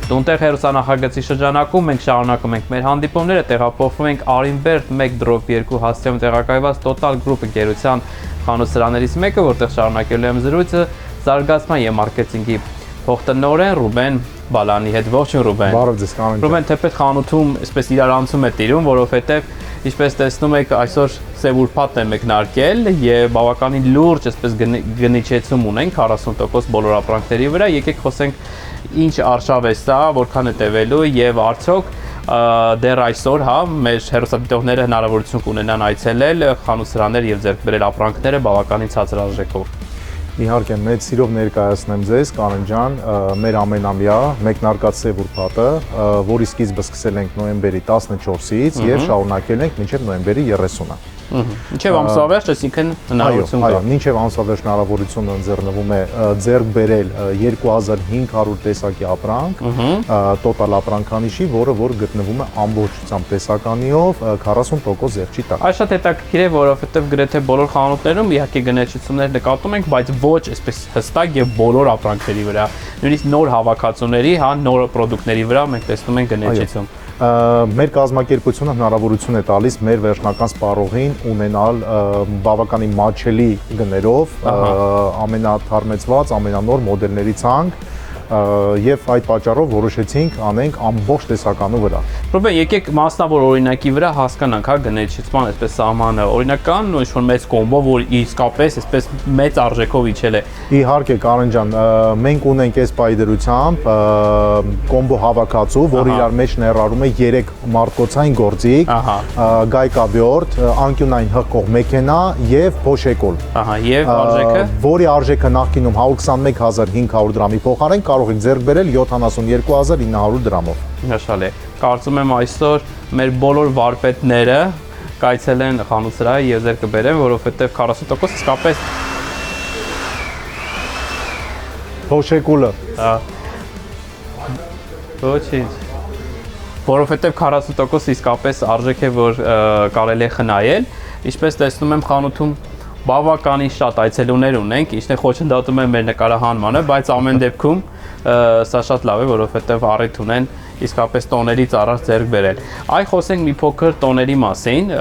Տունտեղ հեռուստանախագծի շրջանակում մենք շարունակում ենք մեր հանդիպումները, տեղափոխվում ենք Արինբերդ 1/2 հասցեում տեղակայված Total Group ընկերության խանութ-սրահներից մեկը, որտեղ շարունակելու եմ զրույցը զարգացման եւ մարքեթինգի փոխտնօրեն Ռուբեն Բալանի հետ։ Ողջույն Ռուբեն։ Բարև ձեզ, կանոնջ։ Ռուբեն, թեպետ խանութում այսպես իրարանցում է տիրում, որովհետեւ ինչպես տեսնում եք, այսօր սև ուրբաթն է մեկնարկել եւ բավականին լուրջ այսպես գնիչեցում ունենք 40% բոլոր ապրանքների վրա։ Եկեք խոսենք ինչ արշավ է սա, որքան է տևելու եւ արդյոք դեռ այսօր, հա, մեր հեռուստադիտողները հնարավորություն կունենան այցելել խանութ-սրահներ եւ ձեռք բերել ապրանքները բավականին ցածր արժեքով։ Իհարկե, մեծ սիրով ներկայացնեմ ձեզ, Կանոն ջան, մեր ամենամյա մեկնարկած սև ուրբաթը, որի սկիզբը սկսել ենք նոյեմբերի 14-ից եւ շարունակել ենք մինչեւ նոյեմբերի 30-ը։ Մինչև ամսվա վերջ, այսինքն հնարավորություն կա։ Այո, մինչև ամսվա վերջ հնարավորությունը ընձեռնվում է ձեռք բերել 2500 տեսակի ապրանք, տոտալ ապրանքանիշի, որը որ գտնվում է ամբողջությամբ տեսականիով 40% զեղչի տակ։ Այս շատ հետաքրքիր է, որովհետև գրեթե բոլոր խանութներում իհարկե գնահատություններ նկատում ենք, բայց ոչ այսպես հստակ եւ բոլոր ապրանքների վրա։ Նույնիսկ նոր հավաքածուների, հա, նոր ապրանքների վրա մենք տեսնում ենք գնահատություն։ Մեր կազմակերպությունը հնարավորություն է տալիս մեր վերջնական սպառողին ունենալ բավականին մատչելի գներով ամենաթարմեցված, ամենանոր մոդելների ցանկ եւ այդ պատճառով որոշեցինք անենք ամբողջ տեսականու վրա։ Ռուբեն, եկեք մասնավոր օրինակի վրա հասկանանք, հա, գնահատման այսպես սահմանը, օրինական ինչ որ մեծ կոմբո, որ իսկապես այսպես մեծ արժեքով իջել է։ Իհարկե, Կանոն ջան, մենք ունենք այս պայդրությամբ կոմբո հավաքածու, որը իրար մեջ ներառում է 3 մարտկոցային գործիք, գայկաբյորդ, անկյունային հղկող մեքենա եւ փոշեկոլ։ Ահա, եւ արժեքը, որի արժեքը նախկինում 121500 դրամի փոխարեն կարող եք ձեռք բերել 72900 դրամով։ Հաշալ է։ Կարծում եմ այսօր մեր բոլոր վարպետները կայցելեն խանութ-սրահը եւ ձեռք կբերեն, որովհետեւ 40% իսկապես փոշեկուլը։ Ոչինչ։ Որովհետեւ 40% իսկապես արժեք է, որ կարելի է խնայել, ինչպես տեսնում եմ խանութում բավականին շատ այցելուներ ունենք, ինչն է խոչընդոտում է մեր նկարահանմանը, բայց ամեն դեպքում սա շատ լավ է, որովհետև առիթ ունեն իսկապես տոներից առաջ ձեռք բերել։ Այ խոսենք մի փոքր տոների մասին,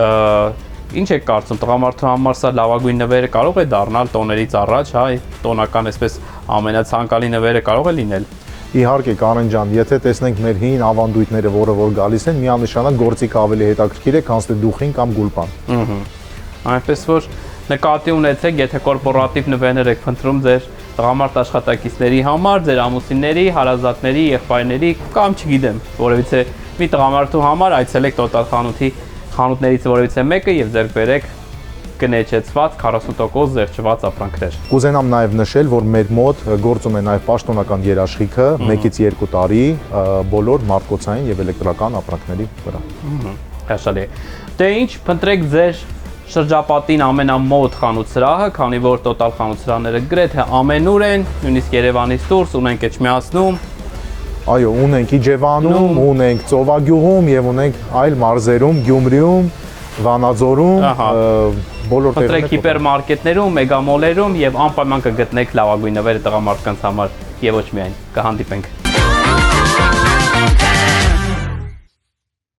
ինչ եք կարծում, տղամարդու համար սա լավագույն նվերը կարող է դառնալ տոներից առաջ, հա, տոնական այսպես ամենացանկալի նվերը կարող է լինել։ Իհարկե, Կանոն ջան, եթե տեսնենք մեր հին ավանդույթները, որը որ գալիս են, միանշանակ գործիքը ավելի հետաքրքիր է, քան թե դուխին կամ գուլպան։ Այնպես որ նկատի ունեցեք, եթե կորպորատիվ նվերներ եք փնտրում ձեր տղամարդ աշխատակիցների համար, ձեր ամուսինների, հարազատների, եղբայրների կամ չգիտեմ, որևիցե մի տղամարդու համար այցելեք Total խանութներից որևիցե մեկը եւ ձեռք բերեք գնեջեցված 40% զեղչված ապրանքներ։ Կուզենամ նաև նշել, որ մեր մոտ գործում է նաև պաշտոնական երաշխիքը 1-ից 2 տարի բոլոր մարտկոցային եւ էլեկտրական ապրանքների վրա։ Հաշալի։ Դե ինչ, փնտրեք ձեր շրջապատին ամենամոտ խանութ-սրահը, քանի որ Total խանութ-սրահները գրեթե ամենուր են, նույնիսկ Երևանից դուրս ունենք Էջմիածնում։ Այո, ունենք Իջևանում, ունենք Ծովագյուղում եւ ունենք այլ մարզերում, Գյումրիում, Վանաձորում, բոլոր տեղերում։ Փնտրեք հիպերմարկետներում, մեգամոլերում եւ անպայման կգտնեք լավագույն նվերը տղամարդկանց համար եւ ոչ միայն։ Կհանդիպենք։